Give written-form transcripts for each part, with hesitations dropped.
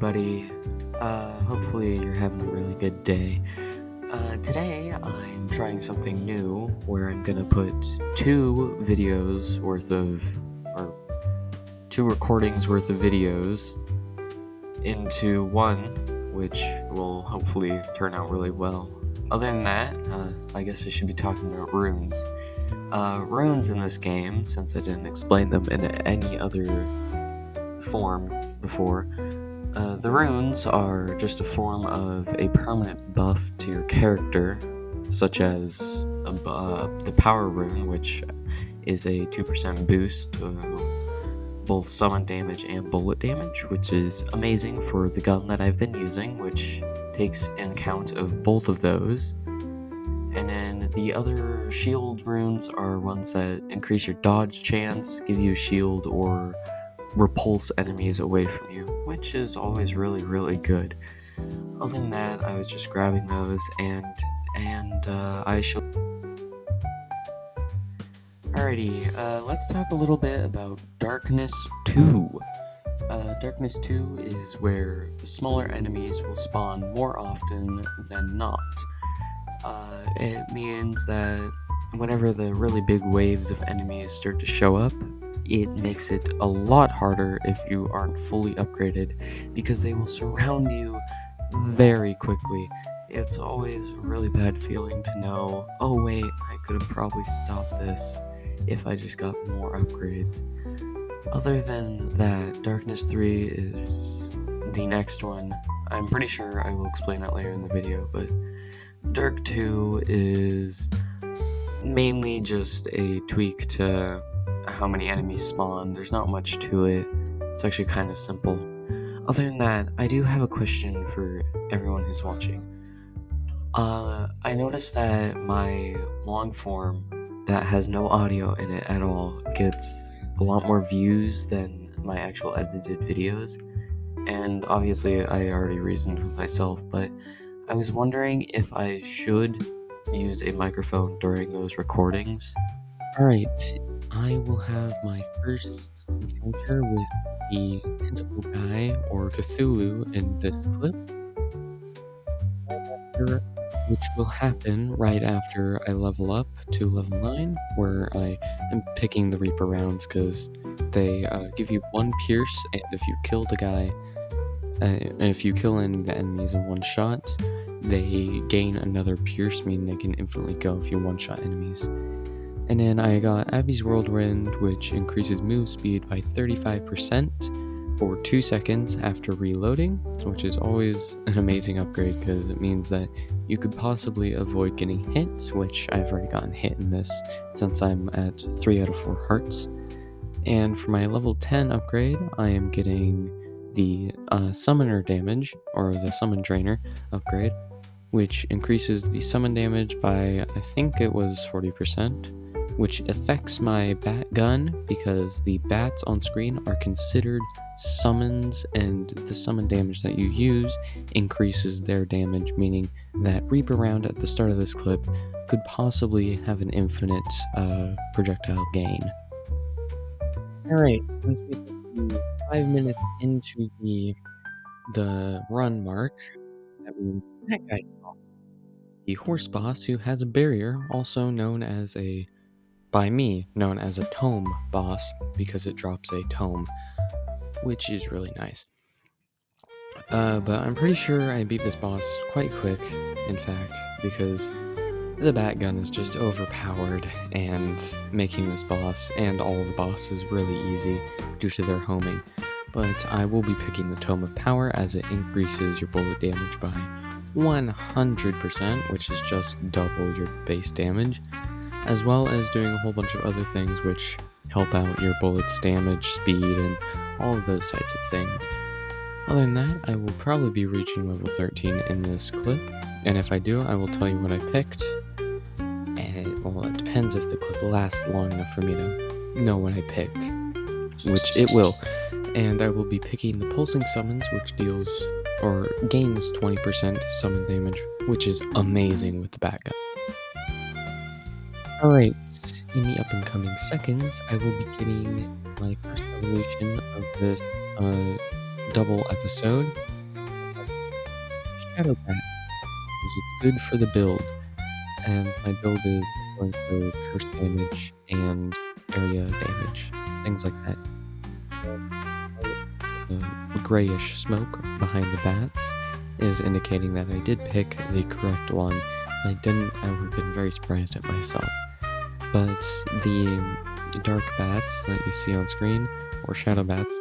everybody. Hopefully you're having a really good day. Today I'm trying something new where I'm gonna put or two recordings worth of videos into one, which will hopefully turn out really well. Other than that, I guess I should be talking about runes. Runes in this game, since I didn't explain them in any other form before, the runes are just a form of a permanent buff to your character, such as the power rune, which is a 2% boost to both summon damage and bullet damage, which is amazing for the gun that I've been using, which takes in account of both of those. And then the other shield runes are ones that increase your dodge chance, give you a shield, or repulse enemies away from you, which is always really, really good. Other than that, I was just grabbing those and I shall. Alrighty, let's talk a little bit about Darkness 2. Darkness 2 is where the smaller enemies will spawn more often than not. It means that whenever the really big waves of enemies start to show up, it makes it a lot harder if you aren't fully upgraded, because they will surround you very quickly. It's always a really bad feeling to know, oh wait, I could have probably stopped this if I just got more upgrades. Other than that, Darkness 3 is the next one. I'm pretty sure I will explain that later in the video, but Dark 2 is mainly just a tweak to how many enemies spawn. There's not much to it. It's actually kind of simple. Other than that, I do have a question for everyone who's watching. I noticed that my long form that has no audio in it at all gets a lot more views than my actual edited videos. And obviously I already reasoned with myself, but I was wondering if I should use a microphone during those recordings. Alright, I will have my first encounter with the Tentacle Guy, or Cthulhu, in this clip, which will happen right after I level up to level 9, where I am picking the Reaper rounds because they give you 1 pierce, and if you kill the guy, if you kill any of the enemies in one shot, they gain another pierce, meaning they can infinitely go if you one-shot enemies. And then I got Abby's Whirlwind, which increases move speed by 35% for 2 seconds after reloading, which is always an amazing upgrade because it means that you could possibly avoid getting hit, which I've already gotten hit in this since I'm at 3 out of 4 hearts. And for my level 10 upgrade, I am getting the Summoner damage, or the Summon Drainer upgrade, which increases the summon damage by, I think it was 40%, which affects my bat gun because the bats on screen are considered summons, and the summon damage that you use increases their damage, meaning that Reaper round at the start of this clip could possibly have an infinite projectile gain. Alright, since we're 5 minutes into the run mark, that means that guy's off. The horse boss, who has a barrier, also known as by me, known as a tome boss, because it drops a tome, which is really nice. But I'm pretty sure I beat this boss quite quick, in fact, because the bat gun is just overpowered, and making this boss and all the bosses really easy due to their homing. But I will be picking the Tome of Power, as it increases your bullet damage by 100%, which is just double your base damage, as well as doing a whole bunch of other things which help out your bullets damage, speed, and all of those types of things. Other than that, I will probably be reaching level 13 in this clip, and if I do, I will tell you what I picked, and it depends if the clip lasts long enough for me to know what I picked, which it will. And I will be picking the Pulsing Summons, which gains 20% summon damage, which is amazing with the bat gun. Alright, in the up and coming seconds, I will be getting my first evolution of this double episode, Shadow Bat, because it's good for the build, and my build is going for curse damage and area damage, things like that. The grayish smoke behind the bats is indicating that I did pick the correct one. I didn't, I would have been very surprised at myself. But the dark bats that you see on screen, or shadow bats,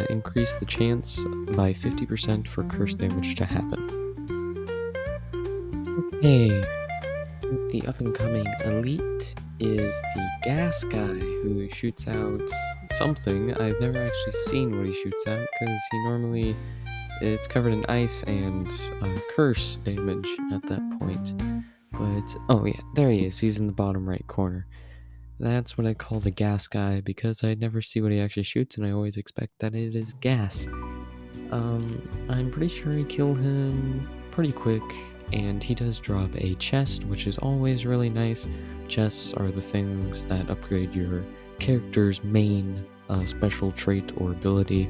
increase the chance by 50% for curse damage to happen. Okay, the up-and-coming elite is the gas guy who shoots out something. I've never actually seen what he shoots out because he normally it's covered in ice and curse damage at that point. But oh yeah, there he is. He's in the bottom right corner. That's what I call the gas guy because I never see what he actually shoots and I always expect that it is gas. I'm pretty sure I kill him pretty quick, and he does drop a chest, which is always really nice. Chests are the things that upgrade your character's main special trait or ability,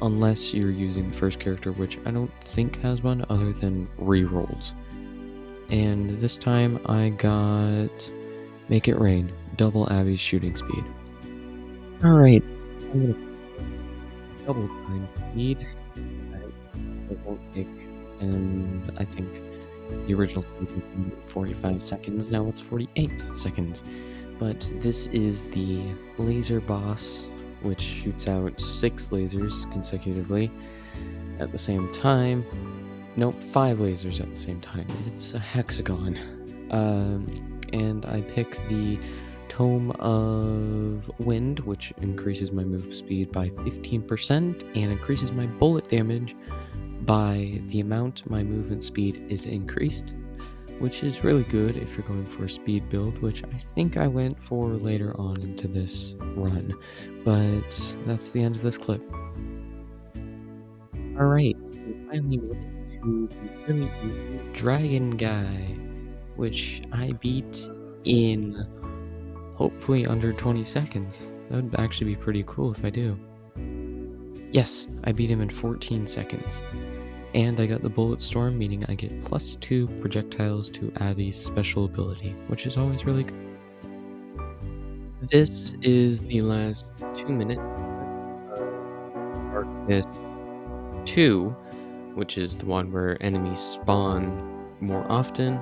unless you're using the first character, which I don't think has one other than rerolls. And this time I got Make It Rain, double Abby's shooting speed. Alright, I'm gonna double time speed. It won't take, and I think the original was 45 seconds, now it's 48 seconds. But this is the laser boss, which shoots out 6 lasers consecutively at the same time. Nope, 5 lasers at the same time. It's a hexagon. And I pick the Tome of Wind, which increases my move speed by 15% and increases my bullet damage by the amount my movement speed is increased, which is really good if you're going for a speed build, which I think I went for later on into this run. But that's the end of this clip. Alright, we finally went to the really easy dragon guy, which I beat in hopefully under 20 seconds. That would actually be pretty cool if I do. Yes, I beat him in 14 seconds. And I got the Bullet Storm, meaning I get +2 projectiles to Abby's special ability, which is always really good. This is the last 2 minutes of Darkness 2, which is the one where enemies spawn more often.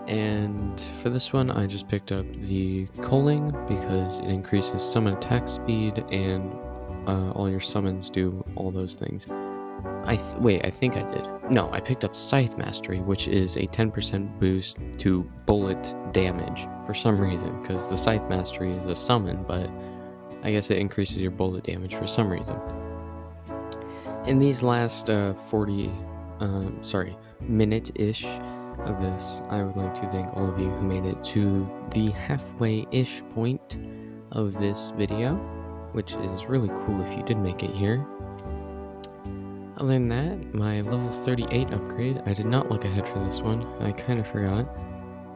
And for this one, I just picked up the Culling because it increases summon attack speed and all your summons do all those things. Wait, I think I did. No, I picked up Scythe Mastery, which is a 10% boost to bullet damage for some reason, because the Scythe Mastery is a summon, but I guess it increases your bullet damage for some reason. In these last minute-ish of this, I would like to thank all of you who made it to the halfway-ish point of this video, which is really cool if you did make it here. Other than that, my level 38 upgrade, I did not look ahead for this one, I kind of forgot.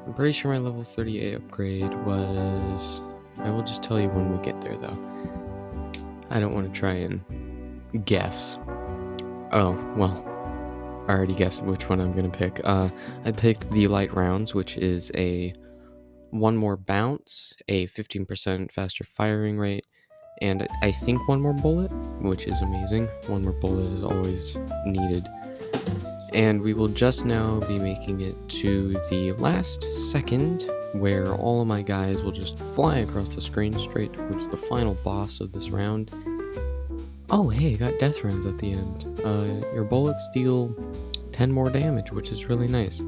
I'm pretty sure my level 38 upgrade was... I will just tell you when we get there though. I don't want to try and guess. Oh, well, I already guessed which one I'm going to pick. I picked the light rounds, which is a 1 more bounce, a 15% faster firing rate, and I think 1 more bullet, which is amazing. 1 more bullet is always needed. And we will just now be making it to the last second, where all of my guys will just fly across the screen straight towards the final boss of this round. Oh hey, I got death rounds at the end. Your bullets deal 10 more damage, which is really nice.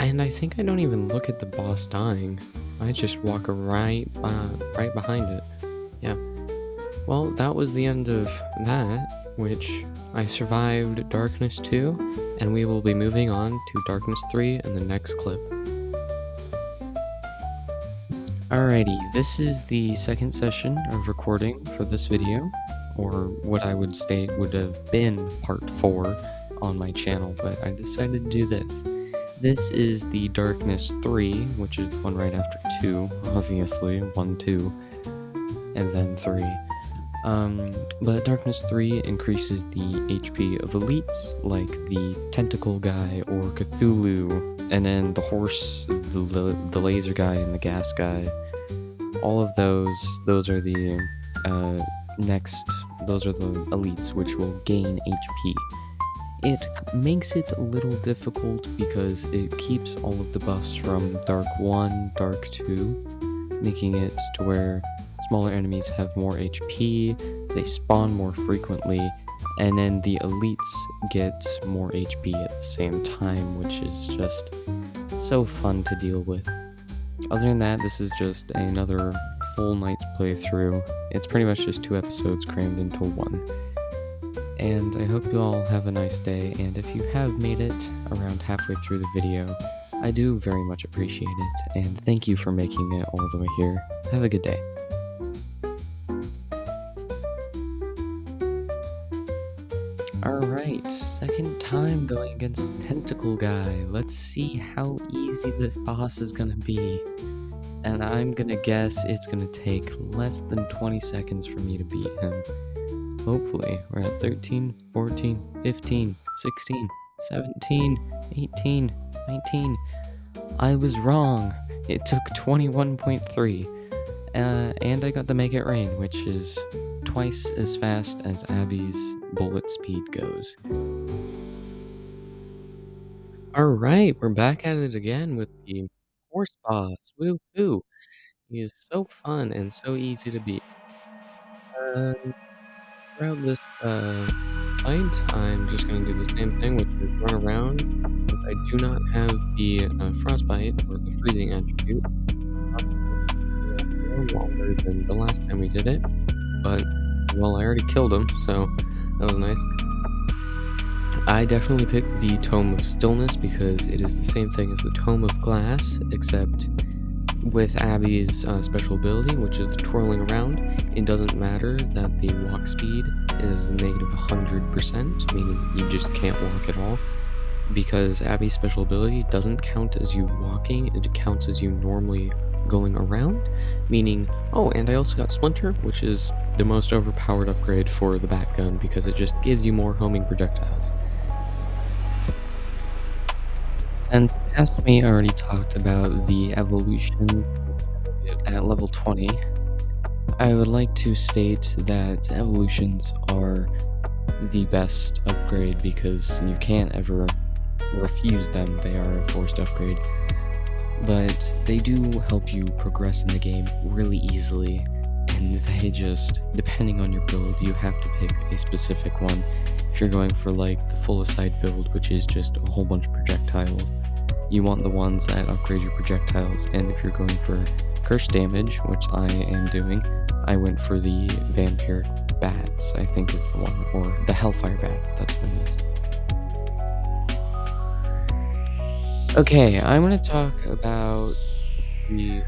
And I think I don't even look at the boss dying. I just walk right behind it. Yeah. Well, that was the end of that, which I survived Darkness 2, and we will be moving on to Darkness 3 in the next clip. Alrighty, this is the second session of recording for this video, or what I would state would have been part 4 on my channel, but I decided to do this. This is the Darkness 3, which is the one right after 2, obviously, 1, 2, and then 3. But Darkness 3 increases the HP of elites, like the Tentacle guy or Cthulhu, and then the horse, the laser guy, and the gas guy. All of those are the next, those are the elites which will gain HP. It makes it a little difficult because it keeps all of the buffs from Dark 1, Dark 2, making it to where smaller enemies have more HP, they spawn more frequently, and then the elites get more HP at the same time, which is just so fun to deal with. Other than that, this is just another full night's playthrough. It's pretty much just 2 episodes crammed into one. And I hope you all have a nice day, and if you have made it around halfway through the video, I do very much appreciate it, and thank you for making it all the way here. Have a good day. Alright, second time going against Tentacle Guy. Let's see how easy this boss is gonna be. And I'm gonna guess it's gonna take less than 20 seconds for me to beat him. Hopefully, we're at 13, 14, 15, 16, 17, 18, 19. I was wrong. It took 21.3. And I got the Make It Rain, which is twice as fast as Abby's bullet speed goes. Alright, we're back at it again with the horse boss. Woo-hoo! He is so fun and so easy to beat. Throughout this fight, I'm just going to do the same thing, which is run around. Since I do not have the frostbite or the freezing attribute, a little longer than the last time we did it. But, well, I already killed him, so that was nice. I definitely picked the Tome of Stillness because it is the same thing as the Tome of Glass, except with Abby's special ability, which is the twirling around. It doesn't matter that the walk speed is negative 100%, meaning you just can't walk at all, because Abby's special ability doesn't count as you walking, it counts as you normally going around, meaning, oh, and I also got Splinter, which is the most overpowered upgrade for the bat gun because it just gives you more homing projectiles. Since Asmi already talked about the evolutions at level 20, I would like to state that evolutions are the best upgrade because you can't ever refuse them. They are a forced upgrade. But they do help you progress in the game really easily, and they just, depending on your build, you have to pick a specific one. If you're going for like the full aside build, which is just a whole bunch of projectiles, you want the ones that upgrade your projectiles, and if you're going for curse damage, which I am doing, I went for the vampiric bats, I think is the one, or the hellfire bats, that's what it is. Okay, I'm going to talk about the,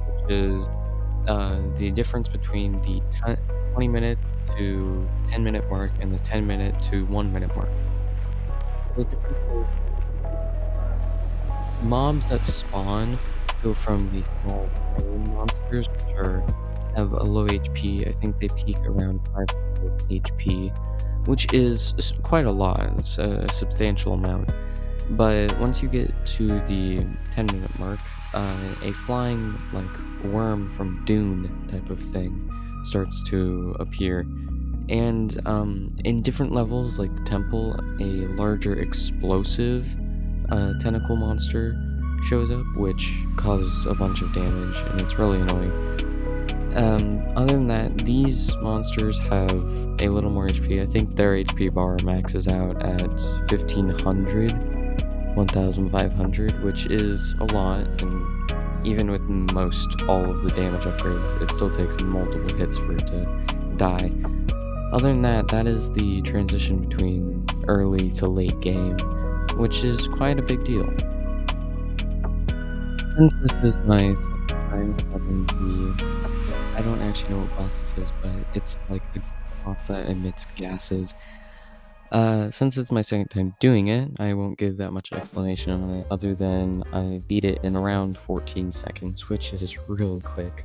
which is the difference between the 20 minute to 10 minute mark and the 10 minute to 1 minute mark. The difference is mobs that spawn go from the small prone monsters, which have a low HP. I think they peak around 500 HP, which is quite a lot. It's a substantial amount. But once you get to the 10-minute mark, a flying, like, worm from Dune type of thing starts to appear. And in different levels, like the temple, a larger explosive tentacle monster shows up, which causes a bunch of damage, and it's really annoying. Other than that, these monsters have a little more HP. I think their HP bar maxes out at 1500, which is a lot, and even with all of the damage upgrades, it still takes multiple hits for it to die. Other than that, that is the transition between early to late game, which is quite a big deal. Since this is my second time having I don't actually know what boss this is, but it's like a boss that emits gases. Since it's my second time doing it, I won't give that much explanation on it, other than I beat it in around 14 seconds, which is really quick.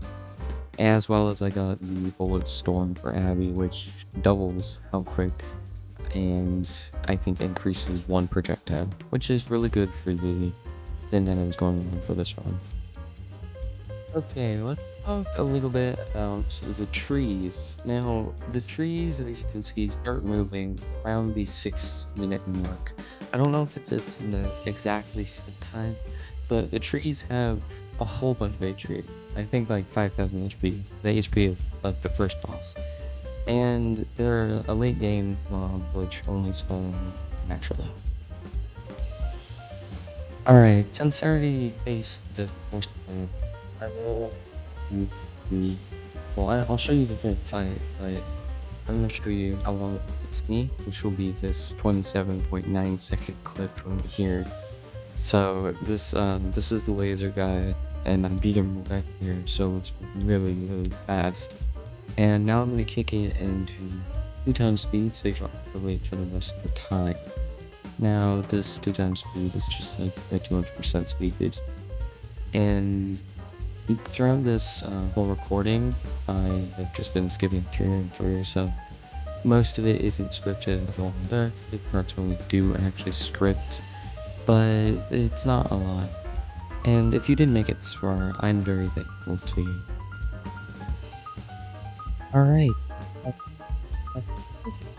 as well as I got the Bullet Storm for Abby, which doubles how quick and I think increases one projectile, which is really good for the thing that I was going on for this run. Okay, let's talk a little bit about the trees. Now, the trees, as you can see, start moving around the 6-minute mark. I don't know if it's in the exactly same time, but the trees have a whole bunch of HP. I think like 5,000 HP, the HP of the first boss. And they're a late game mob, which only spawn naturally. Alright, since I already faced the first one, I will well, I'll show you the full fight, but I'm gonna show you how long it takes me, which will be this 27.9-second clip from here. So this is the laser guy, and I beat him right here, so it's really, really fast. And now I'm gonna kick it into 2 times speed, so you don't have to wait for the rest of the time. Now this 2 times speed is just like a 200% speed boost. And throughout this whole recording, I have just been skipping through and through, so most of it isn't scripted at all. There are the parts where we do actually script, but it's not a lot. And if you did make it this far, I'm very thankful to you. Alright, that's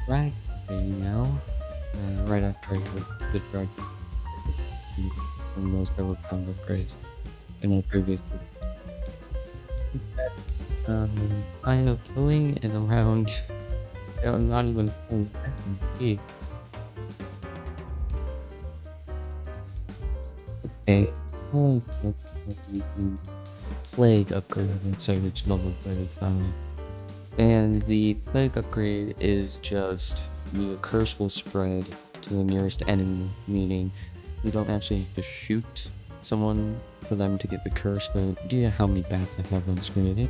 right now. Right after I hit the drug and those double pound upgrades in my previous I am killing in around not even okay. Plague upgrade, so it's level 35. And the plague upgrade is just the curse will spread to the nearest enemy, meaning you don't actually have to shoot someone for them to get the curse, but do you know how many bats I have on screen?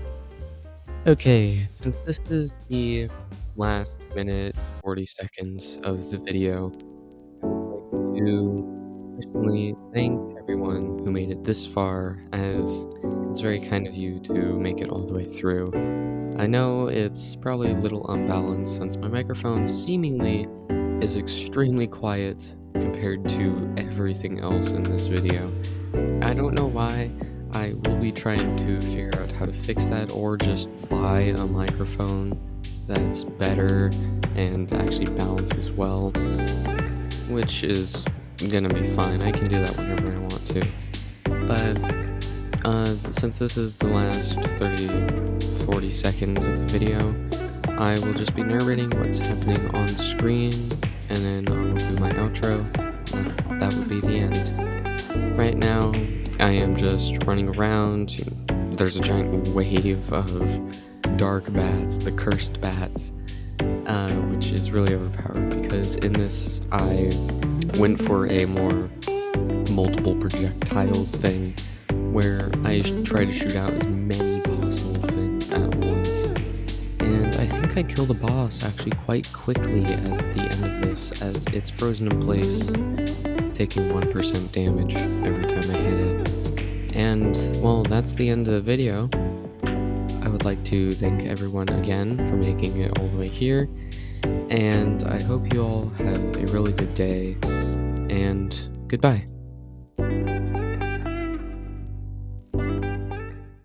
Okay, since this is the last minute 40 seconds of the video, I'd like to personally thank everyone who made it this far, as it's very kind of you to make it all the way through. I know it's probably a little unbalanced since my microphone seemingly is extremely quiet compared to everything else in this video. I don't know why. I will be trying to figure out how to fix that, or just buy a microphone that's better and actually balances well, which is gonna be fine. I can do that whenever I want to. But since this is the last 40 seconds of the video, I will just be narrating what's happening on the screen, and then I will do my outro. That would be the end. Right now, I am just running around. There's a giant wave of dark bats, the cursed bats, which is really overpowered because in this I went for a more multiple projectiles thing where I try to shoot out as many possible things at once. And I think I killed the boss actually quite quickly at the end of this, as it's frozen in place, taking 1% damage every time I hit it. And, well, that's the end of the video. I would like to thank everyone again for making it all the way here, and I hope you all have a really good day, and goodbye.